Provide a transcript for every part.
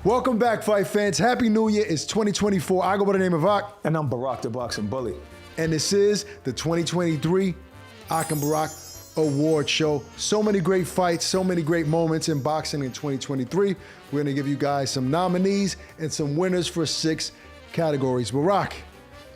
Welcome back, fight fans. Happy New Year. It's 2024. I go by the name of Ak. And I'm Barak, the boxing bully. And this is the 2023 Ak and Barak Award Show. So many great fights, so many great moments in boxing in 2023. We're gonna give you guys some nominees and some winners for 6 categories. Barak,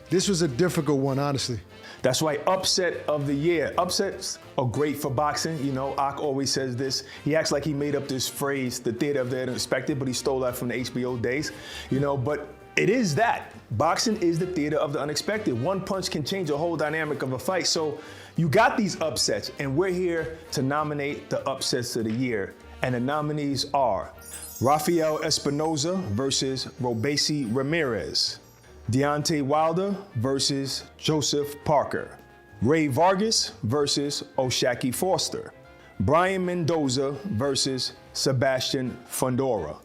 this was a difficult one, honestly. That's right, upset of the year. Upsets are great for boxing. You know, Ak always says this. He acts like he made up this phrase, the theater of the unexpected, but he stole that from the HBO days. You know, but it is that. Boxing is the theater of the unexpected. One punch can change the whole dynamic of a fight. So you got these upsets, and we're here to nominate the upsets of the year. And the nominees are Rafael Espinoza versus Robeisy Ramirez, Deontay Wilder versus Joseph Parker, Ray Vargas versus O'Shaquie Foster, Brian Mendoza versus Sebastian Fundora.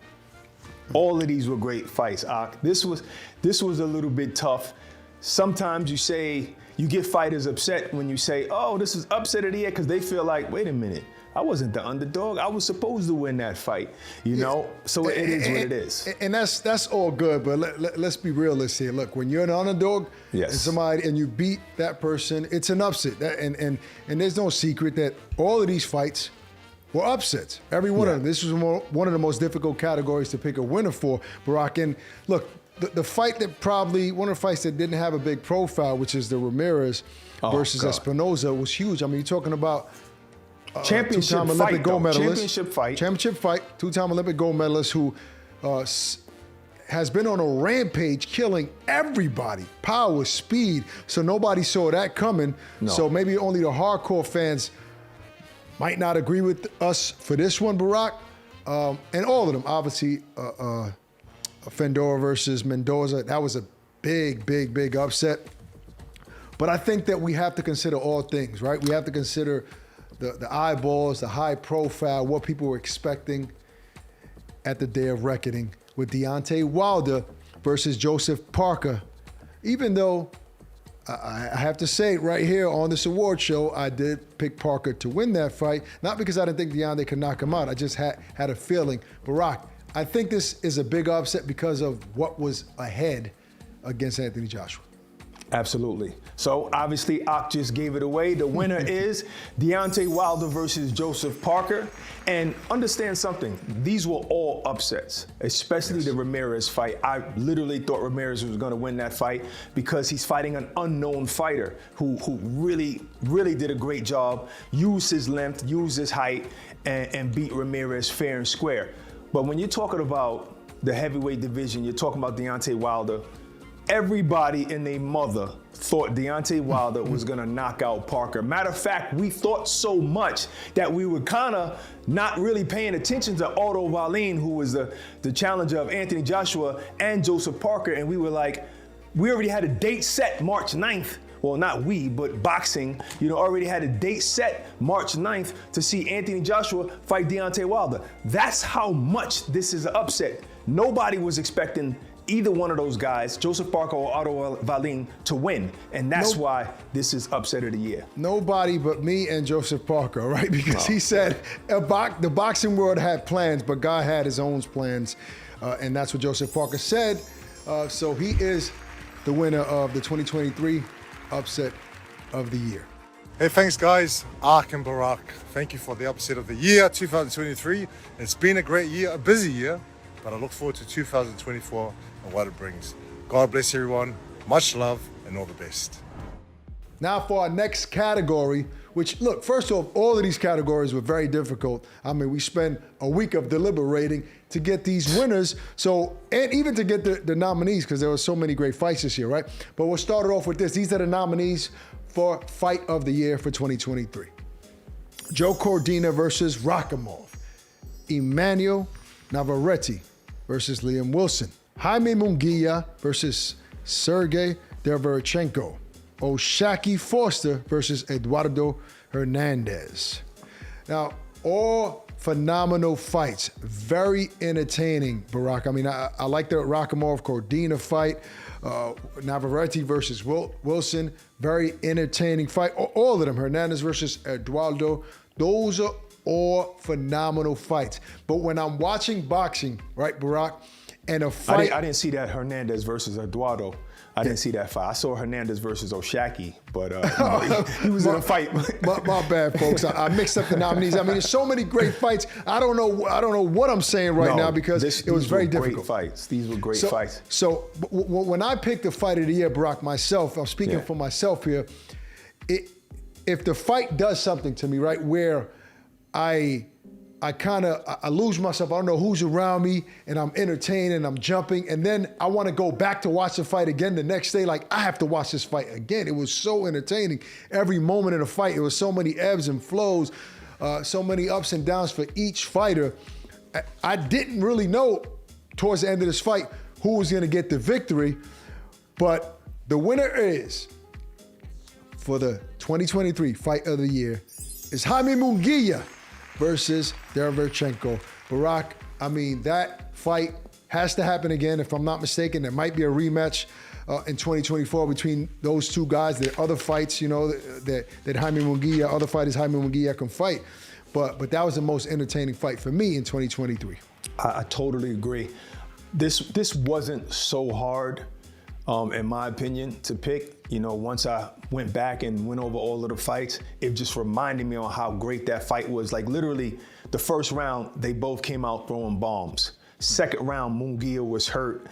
All of these were great fights, Ak. This was a little bit tough. Sometimes you get fighters upset when you say, oh, this is upset of the year, because they feel like, wait a minute, I wasn't the underdog. I was supposed to win that fight, you know? So it is what it is. And that's all good, but let's be realistic here. Look, when you're an underdog and you beat that person, it's an upset. And there's no secret that all of these fights were upsets. Every one of them. This was one of the most difficult categories to pick a winner for, Barak. And look, the fight that probably, one of the fights that didn't have a big profile, which is the Ramirez versus Espinoza, was huge. I mean, you're talking about championship two-time fight, Olympic gold medalist. Championship fight. Two-time Olympic gold medalist who has been on a rampage, killing everybody. Power, speed. So nobody saw that coming. No. So maybe only the hardcore fans might not agree with us for this one, Barak. And all of them, obviously, Fundora versus Mendoza. That was a big upset. But I think that we have to consider all things, right? We have to consider the eyeballs, the high profile, what people were expecting at the day of reckoning with Deontay Wilder versus Joseph Parker. Even though I have to say right here on this award show, I did pick Parker to win that fight, not because I didn't think Deontay could knock him out. I just had a feeling. Barak, I think this is a big upset because of what was ahead against Anthony Joshua. Absolutely. So obviously, Ak just gave it away. The winner is Deontay Wilder versus Joseph Parker. And understand something, these were all upsets, especially the Ramirez fight. I literally thought Ramirez was going to win that fight because he's fighting an unknown fighter who really did a great job, used his length, used his height, and beat Ramirez fair and square. But when you're talking about the heavyweight division, you're talking about Deontay Wilder, everybody and their mother thought Deontay Wilder was gonna knock out Parker. Matter of fact, we thought so much that we were kinda not really paying attention to Otto Wallin, who was the challenger of Anthony Joshua and Joseph Parker, and we were like, we already had a date set March 9th. Well, not we, but boxing, already had a date set March 9th to see Anthony Joshua fight Deontay Wilder. That's how much this is an upset. Nobody was expecting either one of those guys, Joseph Parker or Otto Wallin, to win. And that's why this is upset of the year. Nobody but me and Joseph Parker, right? Because he said the boxing world had plans, but God had his own plans. And that's what Joseph Parker said. So he is the winner of the 2023 upset of the year. Hey, thanks guys. Ak and Barak, thank you for the upset of the year, 2023. It's been a great year, a busy year, but I look forward to 2024 and what it brings. God bless everyone, much love, and all the best. Now for our next category, which, look, first off, all of these categories were very difficult. I mean, we spent a week of deliberating to get these winners, and even to get the nominees, because there were so many great fights this year, right? But we'll start it off with this. These are the nominees for Fight of the Year for 2023. Joe Cordina versus Rakhimov. Emmanuel Navarrete versus Liam Wilson. Jaime Munguia versus Sergey Derevyanchenko. O'Shaquie Foster versus Eduardo Hernandez. Now, all phenomenal fights, very entertaining, Barak. I mean, I like the Rakhimov-Cordina fight. Navarrete versus Wilson, very entertaining fight. All of them, Hernandez versus Eduardo, those are all phenomenal fights. But when I'm watching boxing, right, Barak, and a fight... I didn't see that Hernandez versus Eduardo. I didn't see that fight. I saw Hernandez versus Oshaki, but he was in a fight. my bad, folks. I mixed up the nominees. I mean, there's so many great fights. I don't know what I'm saying now because it was very difficult. These were great fights. So when I picked the fight of the year, Barak, myself, I'm speaking for myself here. If the fight does something to me, right, where I lose myself. I don't know who's around me, and I'm entertained and I'm jumping, and then I want to go back to watch the fight again the next day. Like, I have to watch this fight again. It was so entertaining. Every moment in the fight, it was so many ebbs and flows, so many ups and downs for each fighter. I didn't really know towards the end of this fight who was going to get the victory, but the winner is, for the 2023 Fight of the Year, is Jaime Munguia versus Derevyanchenko. Barak, I mean, that fight has to happen again. If I'm not mistaken, there might be a rematch in 2024 between those two guys. There are other fights, you know, that Jaime Munguia, other fighters Jaime Munguia can fight. But that was the most entertaining fight for me in 2023. I totally agree. This wasn't so hard, in my opinion, to pick. You know, once I went back and went over all of the fights, it just reminded me on how great that fight was. Like, literally, the first round, they both came out throwing bombs. Second round, Munguia was hurt.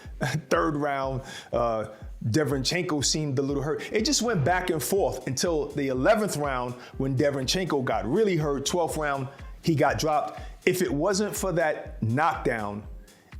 Third round, Derevyanchenko seemed a little hurt. It just went back and forth until the 11th round when Derevyanchenko got really hurt. 12th round, he got dropped. If it wasn't for that knockdown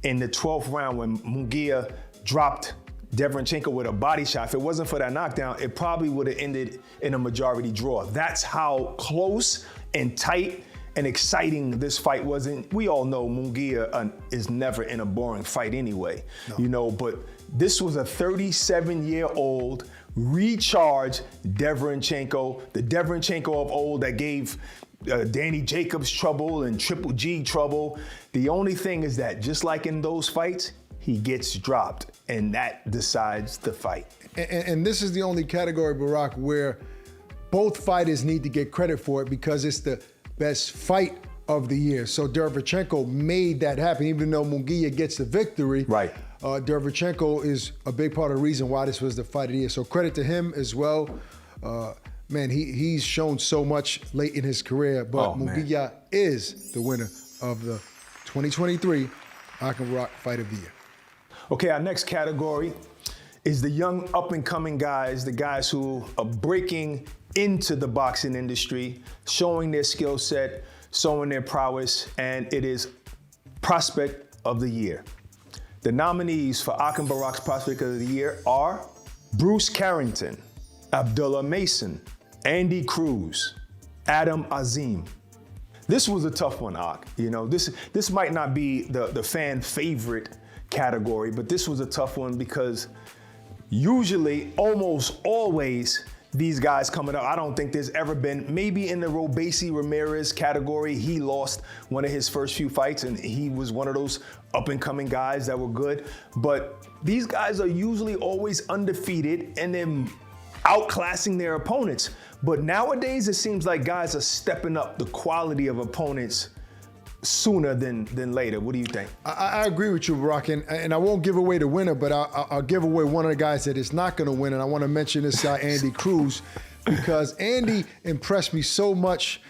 in the 12th round when Munguia dropped Derevyanchenko with a body shot, if it wasn't for that knockdown, it probably would have ended in a majority draw. That's how close and tight and exciting this fight was. And we all know Munguia is never in a boring fight anyway, you know, but this was a 37-year-old recharged Derevyanchenko, the Derevyanchenko of old that gave Danny Jacobs trouble and Triple G trouble. The only thing is that just like in those fights, he gets dropped, and that decides the fight. And this is the only category, Barak, where both fighters need to get credit for it because it's the best fight of the year. So Derevyanchenko made that happen, even though Munguia gets the victory. Right. Derevyanchenko is a big part of the reason why this was the fight of the year. So credit to him as well. Man, he's shown so much late in his career, but Munguia is the winner of the 2023 Barak Fight of the Year. Okay, our next category is the young up-and-coming guys, the guys who are breaking into the boxing industry, showing their skill set, showing their prowess, and it is Prospect of the Year. The nominees for Barak's Prospect of the Year are Bruce Carrington, Abdullah Mason, Andy Cruz, Adam Azim. This was a tough one, Ak. You know, this might not be the fan favorite category, but this was a tough one because usually, almost always, these guys coming up, I don't think there's ever been, maybe in the Robesi Ramirez category, he lost one of his first few fights and he was one of those up-and-coming guys that were good. But these guys are usually always undefeated and then outclassing their opponents. But nowadays, it seems like guys are stepping up the quality of opponents sooner than later. What do you think? I agree with you, Barak, and I won't give away the winner, but I'll give away one of the guys that is not going to win, and I want to mention this guy, Andy Cruz, because Andy impressed me so much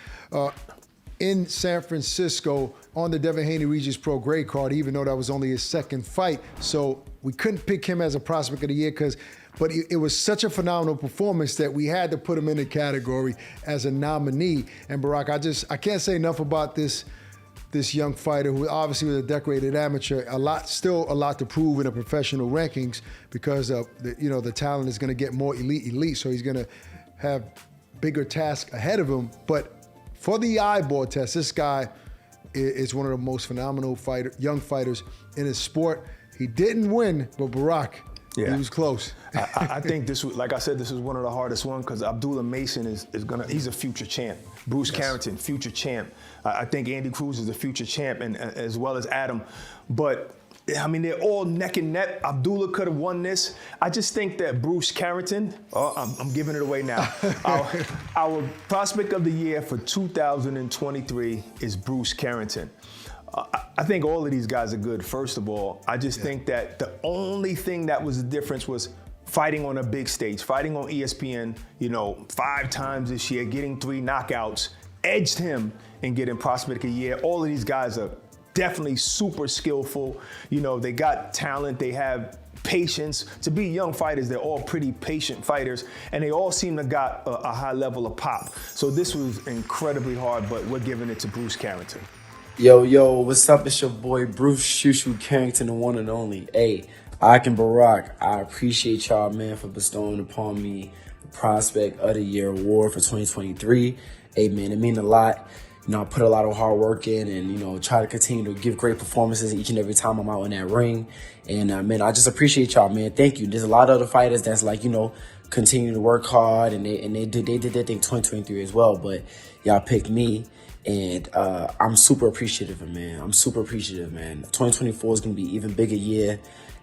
in San Francisco on the Devin Haney-Regis Pro grade card, even though that was only his second fight. So we couldn't pick him as a Prospect of the Year but it was such a phenomenal performance that we had to put him in the category as a nominee. And Barak, I can't say enough about this young fighter who obviously was a decorated amateur. Still a lot to prove in the professional rankings because the talent is going to get more elite. So he's going to have bigger tasks ahead of him. But for the eyeball test, this guy is one of the most phenomenal young fighters in his sport. He didn't win, but Barak, he was close. I think this was, like I said, this was one of the hardest ones because Abdullah Mason he's a future champ. Bruce Carrington, future champ. I think Andy Cruz is a future champ, and as well as Adam. But I mean, they're all neck and neck. Abdullah could have won this. I just think that Bruce Carrington, I'm giving it away now. Our prospect of the year for 2023 is Bruce Carrington. I think all of these guys are good, first of all. I just think that the only thing that was the difference was fighting on a big stage, fighting on ESPN, 5 times this year, getting 3 knockouts, edged him in getting prospect of the year. All of these guys are definitely super skillful. They got talent, they have patience. To be young fighters, they're all pretty patient fighters, and they all seem to got a high level of pop. So this was incredibly hard, but we're giving it to Bruce Carrington. Yo, what's up? It's your boy Bruce Shushu Carrington, the one and only. Hey, Ak and Barak, I appreciate y'all, man, for bestowing upon me the Prospect of the Year award for 2023. Hey, man, it means a lot. I put a lot of hard work in and, try to continue to give great performances each and every time I'm out in that ring. And, man, I just appreciate y'all, man. Thank you. There's a lot of other fighters that's like, continue to work hard, and they did their thing 2023 as well. But y'all picked me. And I'm super appreciative, man. 2024 is going to be even bigger year.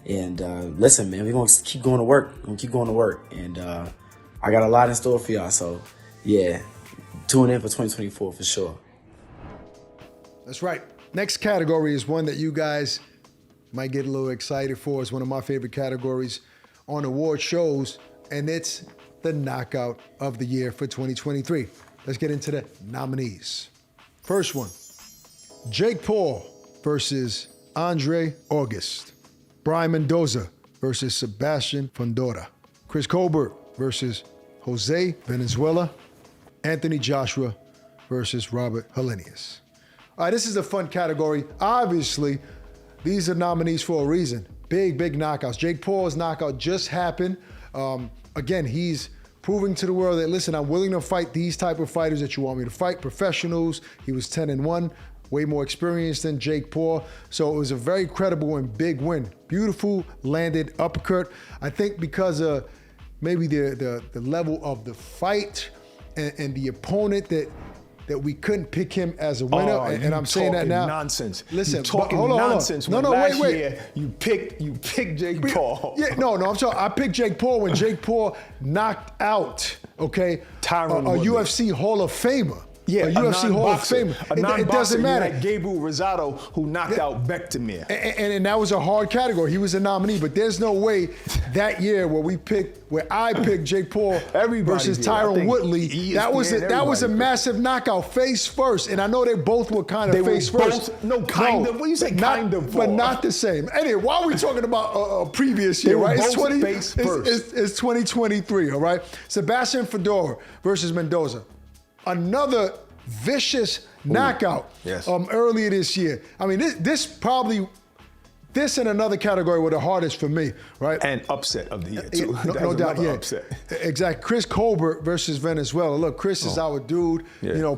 And listen, man, we're going to keep going to work. And I got a lot in store for y'all. So, yeah, tune in for 2024 for sure. That's right. Next category is one that you guys might get a little excited for. It's one of my favorite categories on award shows, and it's the Knockout of the Year for 2023. Let's get into the nominees. First one, Jake Paul versus Andre August. Brian Mendoza versus Sebastian Fundora. Chris Colbert versus Jose Venezuela. Anthony Joshua versus Robert Helenius. All right, this is a fun category. Obviously, these are nominees for a reason. Big knockouts. Jake Paul's knockout just happened. Again, he's proving to the world that, listen, I'm willing to fight these type of fighters that you want me to fight, professionals. He was 10-1, way more experienced than Jake Paul. So it was a very credible and big win. Beautiful landed uppercut. I think because of maybe the level of the fight and the opponent that we couldn't pick him as a winner, and I'm saying that now. Nonsense. Listen, you talking hold on. nonsense. No, last wait. year you picked Jake Paul. Yeah, no, I'm sorry. I picked Jake Paul when Jake Paul knocked out, Tyron a Woodley. UFC Hall of Famer. Yeah, a UFC Hall of Famer. It doesn't matter. Like Gabriel Rosado, who knocked out Bektemir. And that was a hard category. He was a nominee, but there's no way that year where I picked Jake Paul versus Tyron Woodley, that was a massive knockout, face first. And I know they both were kind of face first. What do you say kind of? But not the same. Anyway, why are we talking about a previous year, right? It's face first. It's 2023, all right? Sebastian Fundora versus Mendoza. Another vicious knockout earlier this year. I mean, this and another category were the hardest for me, right? And upset of the year, too. No doubt, yeah. Upset. Exactly. Chris Colbert versus Venezuela. Look, Chris is our dude,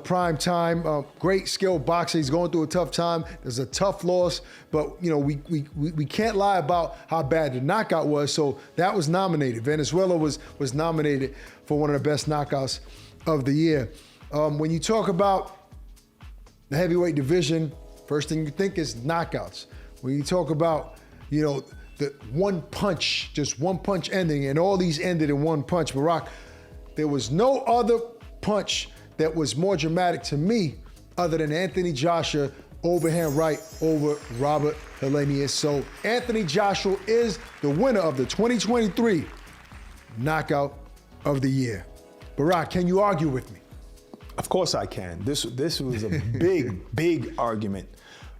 prime time, great skilled boxer. He's going through a tough time. There's a tough loss, but, we can't lie about how bad the knockout was, so that was nominated. Venezuela was nominated for one of the best knockouts of the year. When you talk about the heavyweight division, first thing you think is knockouts. When you talk about, the one punch, just one punch ending, and all these ended in one punch, Barak, there was no other punch that was more dramatic to me other than Anthony Joshua overhand right over Robert Helenius. So Anthony Joshua is the winner of the 2023 Knockout of the Year. Barak, can you argue with me? Of course I can. This was a big argument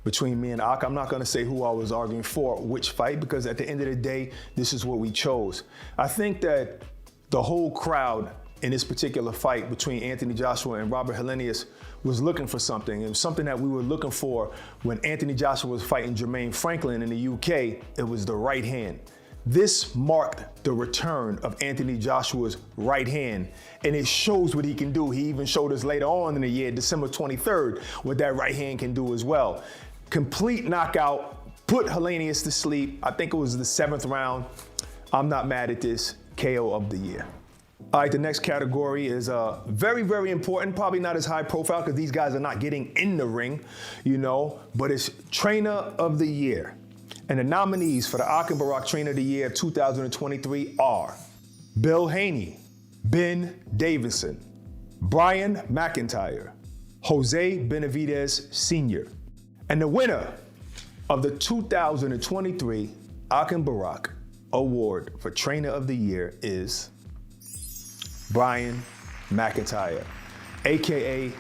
between me and Ak. I'm not going to say who I was arguing for, which fight, because at the end of the day, this is what we chose. I think that the whole crowd in this particular fight between Anthony Joshua and Robert Helenius was looking for something. It was something that we were looking for when Anthony Joshua was fighting Jermaine Franklin in the UK. It was the right hand. This marked the return of Anthony Joshua's right hand, and it shows what he can do. He even showed us later on in the year, December 23rd, what that right hand can do as well. Complete knockout, put Helenius to sleep. I think it was the 7th round. I'm not mad at this. KO of the year. All right, the next category is very, very important. Probably not as high profile because these guys are not getting in the ring, but it's Trainer of the Year. And the nominees for the Ak and Barak Trainer of the Year 2023 are Bill Haney, Ben Davidson, Brian McIntyre, Jose Benavidez Sr. And the winner of the 2023 Ak and Barak Award for Trainer of the Year is Brian McIntyre, AKA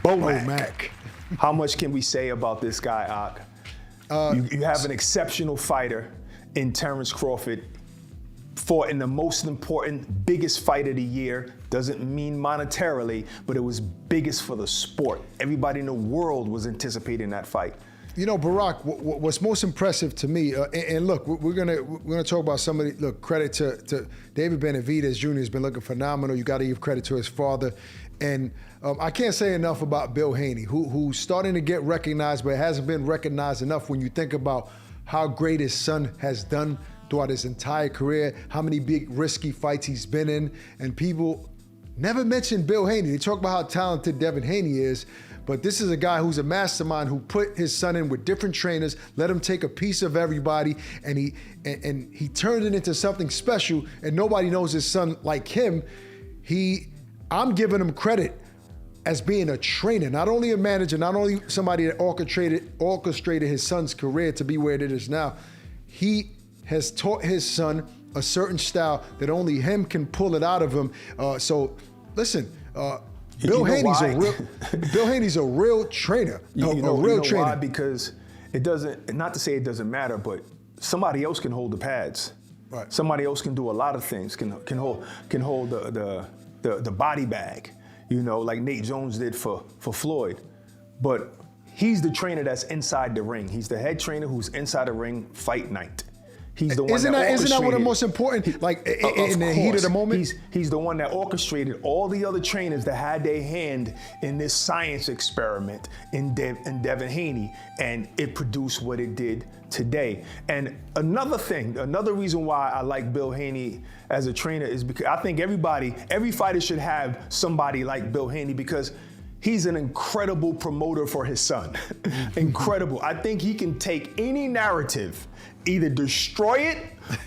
Barak. How much can we say about this guy, Ak? You have an exceptional fighter in Terence Crawford, fought in the most important, biggest fight of the year. Doesn't mean monetarily, but it was biggest for the sport. Everybody in the world was anticipating that fight. You know, Barak, what's most impressive to me, and look, we're gonna talk about somebody. Look, credit to David Benavidez Jr. has been looking phenomenal. You got to give credit to his father, and I can't say enough about Bill Haney, who's starting to get recognized, but hasn't been recognized enough when you think about how great his son has done throughout his entire career, how many big risky fights he's been in, and people never mention Bill Haney. They talk about how talented Devin Haney is, but this is a guy who's a mastermind who put his son in with different trainers, let him take a piece of everybody, and he turned it into something special, and nobody knows his son like him. I'm giving him credit as being a trainer, not only a manager, not only somebody that orchestrated his son's career to be where it is now. He has taught his son a certain style that only him can pull it out of him. So listen, Bill Haney's a real trainer. You know trainer. why? Because it doesn't, not to say it doesn't matter, but somebody else can hold the pads. Right. Somebody else can do a lot of things, can hold the body bag, you know, like Nate Jones did for Floyd. But he's the trainer that's inside the ring. He's the head trainer who's inside the ring fight night. He's the one isn't that one of the most important, like in the heat of the moment? He's the one that orchestrated all the other trainers that had their hand in this science experiment in Devin Haney, and it produced what it did today. And another reason why I like Bill Haney as a trainer is because I think every fighter should have somebody like Bill Haney, because he's an incredible promoter for his son. Incredible. I think he can take any narrative, either destroy it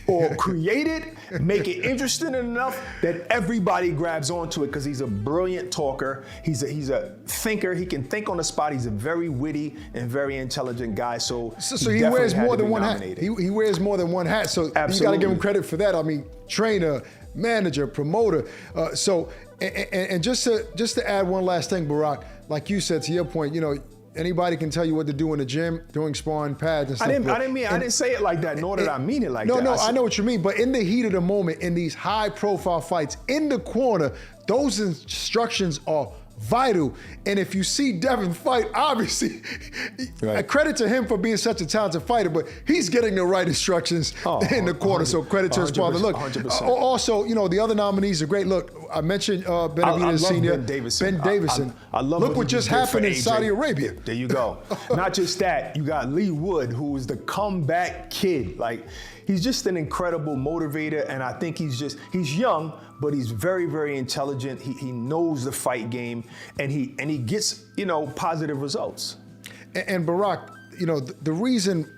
or create it, make it interesting enough that everybody grabs onto it, because he's a brilliant talker. He's a thinker. He can think on the spot. He's a very witty and very intelligent guy. So he wears more than one hat. He wears more than one hat. So absolutely, you got to give him credit for that. I mean, trainer, manager, promoter. And just to add one last thing, Barak, like you said, to your point, you know, anybody can tell you what to do in the gym, doing sparring pads and stuff. I didn't say it like that, nor did I mean it like that. No, I know what you mean, but in the heat of the moment, in these high-profile fights, in the corner, those instructions are vital. And if you see Devin fight, obviously, right, credit to him for being such a talented fighter, but he's getting the right instructions in the corner. So credit to his father. Look, also, you know, the other nominees are great. Look, I mentioned Benavidez Sr. Ben Davidson. I love Look what just happened in Saudi Arabia. There you go. Not just that, you got Lee Wood, who is the comeback kid. Like, he's just an incredible motivator, and I think he's young, but he's very, very intelligent. He knows the fight game, and he gets, you know, positive results. And Barak, you know, the reason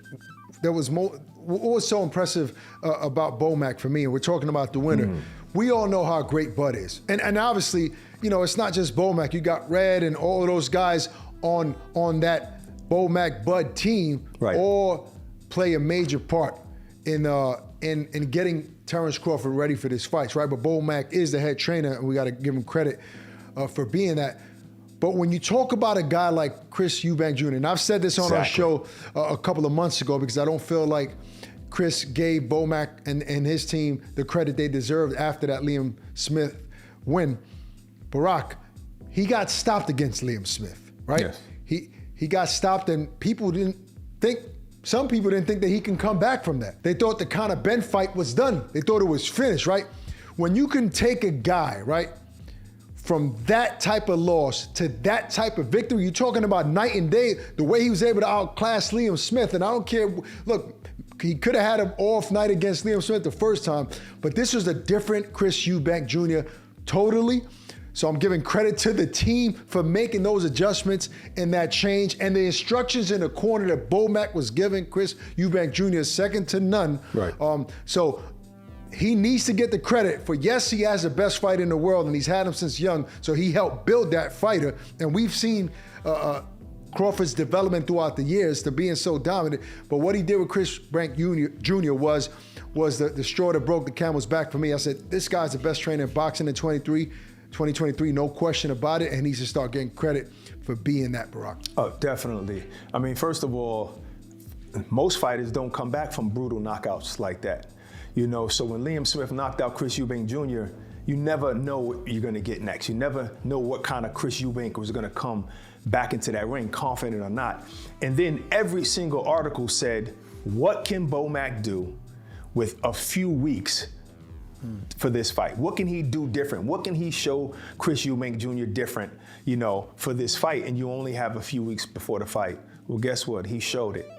there was what was so impressive about Bomac for me, and we're talking about the winner, we all know how great Bud is. And obviously, you know, it's not just Bomac. You got Red and all of those guys on that Bomac Bud team, right, all play a major part in getting Terence Crawford ready for this fight, right? But Bomac is the head trainer, and we got to give him credit for being that. But when you talk about a guy like Chris Eubank Jr., and I've said this on our show a couple of months ago, because I don't feel like Chris gave Bomac and his team the credit they deserved after that Liam Smith win. Barak, he got stopped against Liam Smith, right? Yes. He got stopped, and some people didn't think that he can come back from that. They thought the Conor Ben fight was done. They thought it was finished, right? When you can take a guy, right, from that type of loss to that type of victory, you're talking about night and day, the way he was able to outclass Liam Smith. And I don't care, look, he could have had an off night against Liam Smith the first time, but this was a different Chris Eubank Jr. totally. So I'm giving credit to the team for making those adjustments and that change. And the instructions in the corner that Bomac was giving Chris Eubank Jr. is second to none. Right. So he needs to get the credit for, yes, he has the best fighter in the world and he's had him since young. So he helped build that fighter. And we've seen Crawford's development throughout the years to being so dominant. But what he did with Chris Eubank Jr. was the straw that broke the camel's back for me. I said, this guy's the best trainer in boxing in 2023, no question about it, and he needs to start getting credit for being that, Barak. Oh, definitely. I mean, first of all, most fighters don't come back from brutal knockouts like that. So when Liam Smith knocked out Chris Eubank Jr., you never know what you're gonna get next. You never know what kind of Chris Eubank was gonna come back into that ring, confident or not. And then every single article said, what can Bomac do with a few weeks for this fight? What can he do different? What can he show Chris Eubank Jr. different, for this fight? And you only have a few weeks before the fight. Well, guess what? He showed it.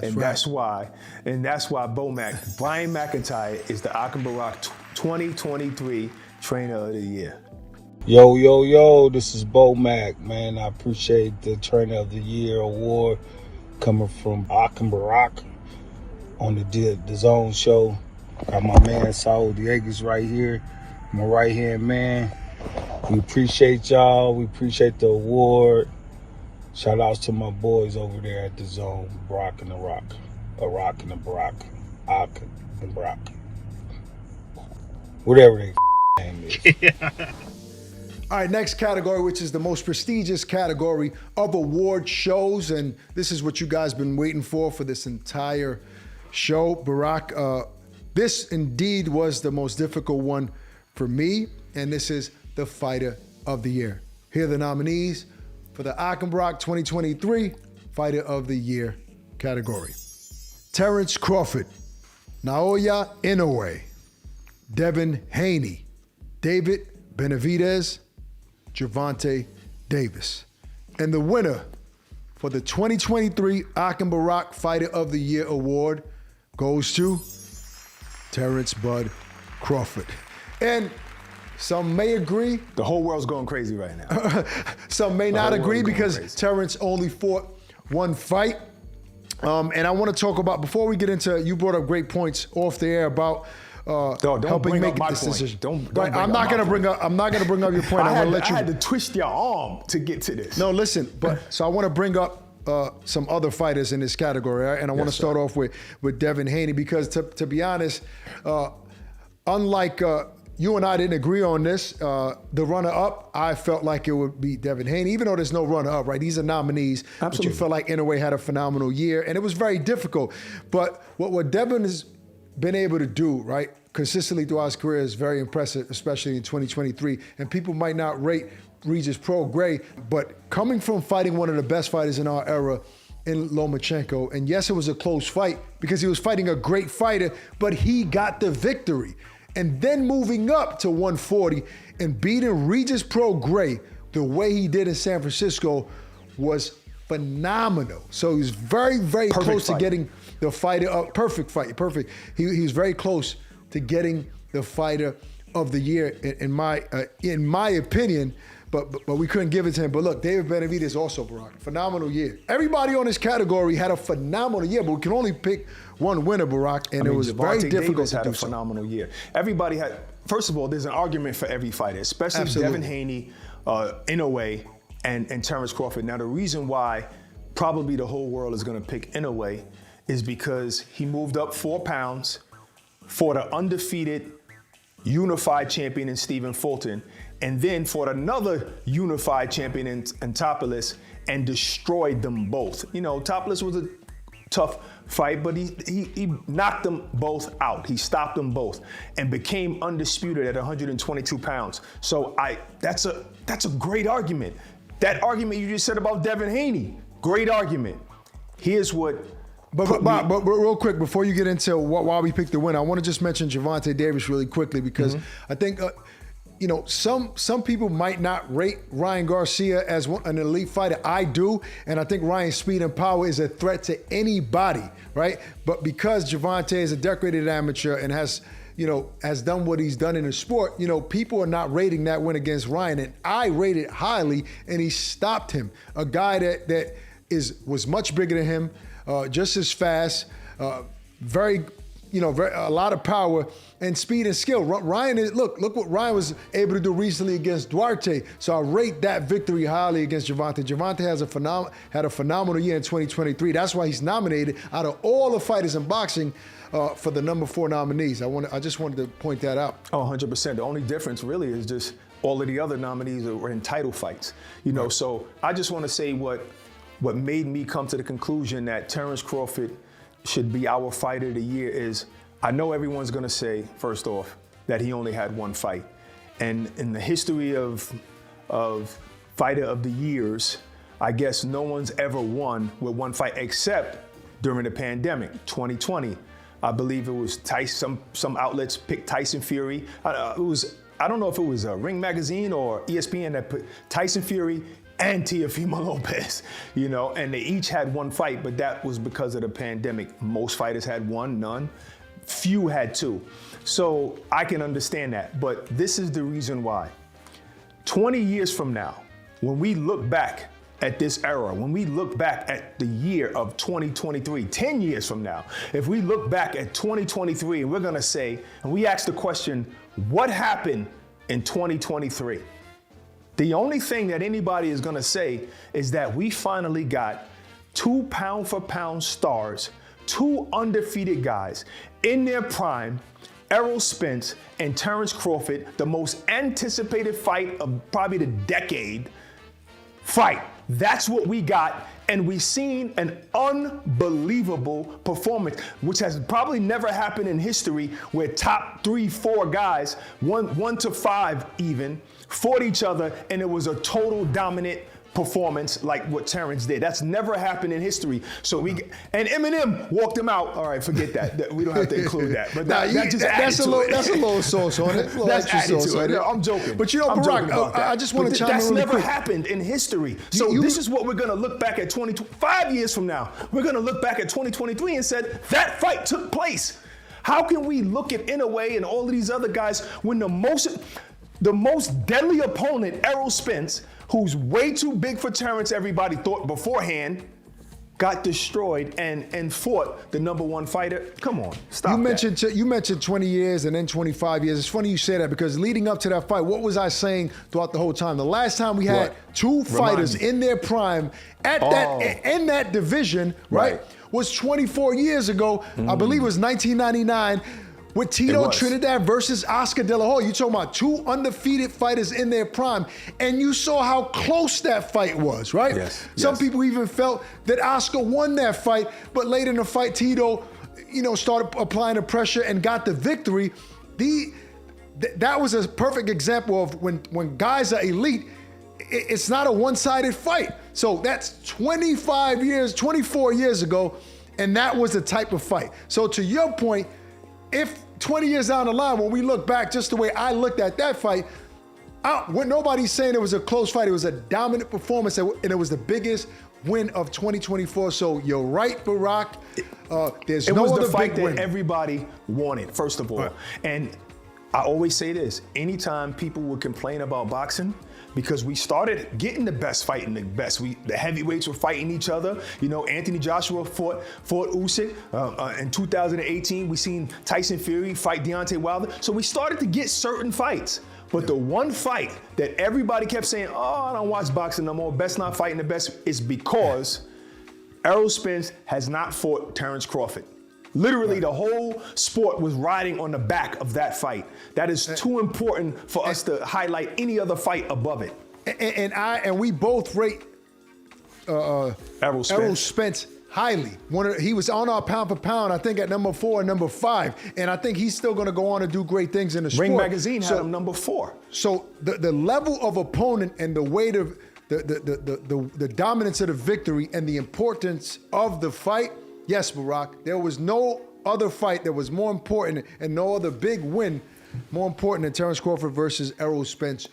That's why Brian McIntyre is the Akin Barak 2023 Trainer of the Year. Yo, this is Bomac, man. I appreciate the Trainer of the Year award coming from Akin Barak on the DAZN show. Got my man Saul Dieguez right here, my right-hand man. We appreciate y'all. We appreciate the award. Shout outs to my boys over there at the Zone, Barak and the Rock. Rock and the Barak. Akin and Barak. Whatever their name is. All right, next category, which is the most prestigious category of award shows, and this is what you guys been waiting for this entire show. Barak, this indeed was the most difficult one for me, and this is the Fighter of the Year. Here are the nominees for the Akin Barak 2023 Fighter of the Year category. Terence Crawford, Naoya Inoue, Devin Haney, David Benavidez, Gervonta Davis. And the winner for the 2023 Akin Barak Fighter of the Year award goes to Terence Bud Crawford. And some may agree. The whole world's going crazy right now. Some may not agree because Terence only fought one fight. And I want to talk about, before we get into, you brought up great points off the air about helping make this decision. I'm not gonna bring up your point. I had to twist your arm to get to this. No, listen, so I want to bring up some other fighters in this category, right? And I want to start off with Devin Haney, because to be honest, unlike you and I didn't agree on this, the runner-up, I felt like it would be Devin Haney, even though there's no runner-up, right? These are nominees. Absolutely. But you felt like Inoue had a phenomenal year, and it was very difficult. But what Devin has been able to do, right, consistently throughout his career is very impressive, especially in 2023. And people might not rate Regis Prograis, but coming from fighting one of the best fighters in our era in Lomachenko, and yes, it was a close fight because he was fighting a great fighter, but he got the victory. And then moving up to 140 and beating Regis Prograis the way he did in San Francisco was phenomenal. So he was very, very close to getting the fighter up. Perfect fight, perfect. He was very close to getting the Fighter of the Year in my opinion, but we couldn't give it to him. But look, David Benavidez also, Barak, phenomenal year. Everybody on this category had a phenomenal year, but we can only pick one winner, Barak, and it was very difficult to do so. Had a phenomenal year. Everybody had, first of all, there's an argument for every fighter, especially Devin Haney, Inoue, and Terence Crawford. Now, the reason why probably the whole world is gonna pick Inoue is because he moved up 4 pounds for the undefeated unified champion in Stephen Fulton, and then fought another unified champion in Antopoulos and destroyed them both. Antopoulos was a tough fight, but he knocked them both out. He stopped them both and became undisputed at 122 pounds. So that's a great argument. That argument you just said about Devin Haney, great argument. Here's what. But real quick, before you get into why we picked the winner, I want to just mention Gervonta Davis really quickly, because I think some people might not rate Ryan Garcia as an elite fighter. I do, and I think Ryan's speed and power is a threat to anybody, right? But because Gervonta is a decorated amateur and has has done what he's done in the sport, people are not rating that win against Ryan, and I rate it highly, and he stopped him. A guy that was much bigger than him, just as fast, very, a lot of power and speed and skill. Ryan look what Ryan was able to do recently against Duarte. So I rate that victory highly against Gervonta. Gervonta had a phenomenal year in 2023. That's why he's nominated out of all the fighters in boxing for the number 4 nominees. I just wanted to point that out. Oh, 100%. The only difference really is just all of the other nominees were in title fights. Right. So I just want to say what made me come to the conclusion that Terence Crawford should be our fighter of the year is, I know everyone's going to say, first off, that he only had one fight. And in the history of fighter of the years, I guess no one's ever won with one fight except during the pandemic, 2020. I believe it was Tyson, some outlets picked Tyson Fury. I don't know if it was Ring Magazine or ESPN that put Tyson Fury and Teofimo Lopez, and they each had one fight, but that was because of the pandemic. Most fighters had one, none. Few had 2. So I can understand that, but this is the reason why. 20 years from now, when we look back at this era, when we look back at the year of 2023, 10 years from now, if we look back at 2023 and we're gonna say, and we ask the question, what happened in 2023? The only thing that anybody is gonna say is that we finally got 2 pound-for-pound stars, 2 undefeated guys in their prime, Errol Spence and Terence Crawford, the most anticipated fight of probably the decade fight. That's what we got, and we've seen an unbelievable performance, which has probably never happened in history, where top 3, 4 guys, 1 to 5 even, fought each other, and it was a total dominant performance like what Terence did. That's never happened in history. So and Eminem walked him out. All right, forget that. We don't have to include that. But that's a little sauce on it. That's added to it. No, I'm joking. But Barak, I just want to chime in really quick. That's never happened in history. So this is what we're going to look back at 5 years from now. We're going to look back at 2023 and said that fight took place. How can we look at Inoue and all of these other guys when the most deadly opponent, Errol Spence, who's way too big for Terence, everybody thought beforehand, got destroyed and fought the number 1 fighter? Come on, stop that. You mentioned 20 years and then 25 years. It's funny you say that, because leading up to that fight, what was I saying throughout the whole time? The last time we had 2 fighters in their prime in that division, right, was 24 years ago. I believe it was 1999. With Tito Trinidad versus Oscar De La Hoya. You're talking about 2 undefeated fighters in their prime. And you saw how close that fight was, right? Yes. Some people even felt that Oscar won that fight, but late in the fight, Tito, started applying the pressure and got the victory. That was a perfect example of when guys are elite, it's not a one-sided fight. So that's 24 years ago, and that was the type of fight. So to your point, if 20 years down the line, when we look back, just the way I looked at that fight, when nobody's saying it was a close fight, it was a dominant performance, and it was the biggest win of 2024. So you're right, Barak. There's no other big win. It was the fight that everybody wanted, first of all. Right. And I always say this, anytime people would complain about boxing, because we started getting the best fighting the best. The heavyweights were fighting each other. Anthony Joshua fought Usyk. In 2018, we seen Tyson Fury fight Deontay Wilder. So we started to get certain fights. But the one fight that everybody kept saying, I don't watch boxing no more, best not fighting the best, is because Errol Spence has not fought Terence Crawford. Literally, the whole sport was riding on the back of that fight. That is too important for us to highlight any other fight above it. And we both rate Errol Spence highly. He was on our pound for pound, I think, at number 4 and number 5. And I think he's still going to go on to do great things in the sport. Ring Magazine had him number 4. So the level of opponent and the weight of the dominance of the victory and the importance of the fight. Yes, Barak, there was no other fight that was more important and no other big win more important than Terence Crawford versus Errol Spence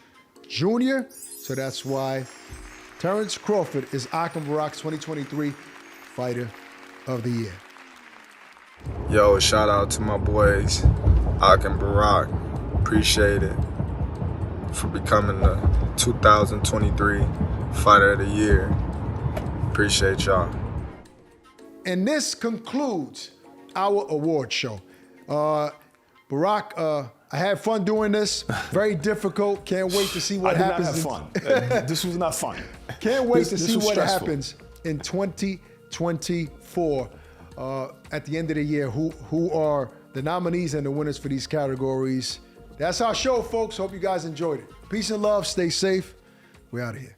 Jr. So that's why Terence Crawford is Akim Barak's 2023 Fighter of the Year. Yo, shout out to my boys, Ak and Barak, appreciate it for becoming the 2023 Fighter of the Year. Appreciate y'all. And this concludes our award show. Barak, I had fun doing this. Very difficult. Can't wait to see what happens. I did not have fun. This was not fun. Can't wait to This see was what stressful. happens in 2024 at the end of the year. Who are the nominees and the winners for these categories? That's our show, folks. Hope you guys enjoyed it. Peace and love. Stay safe. We're out of here.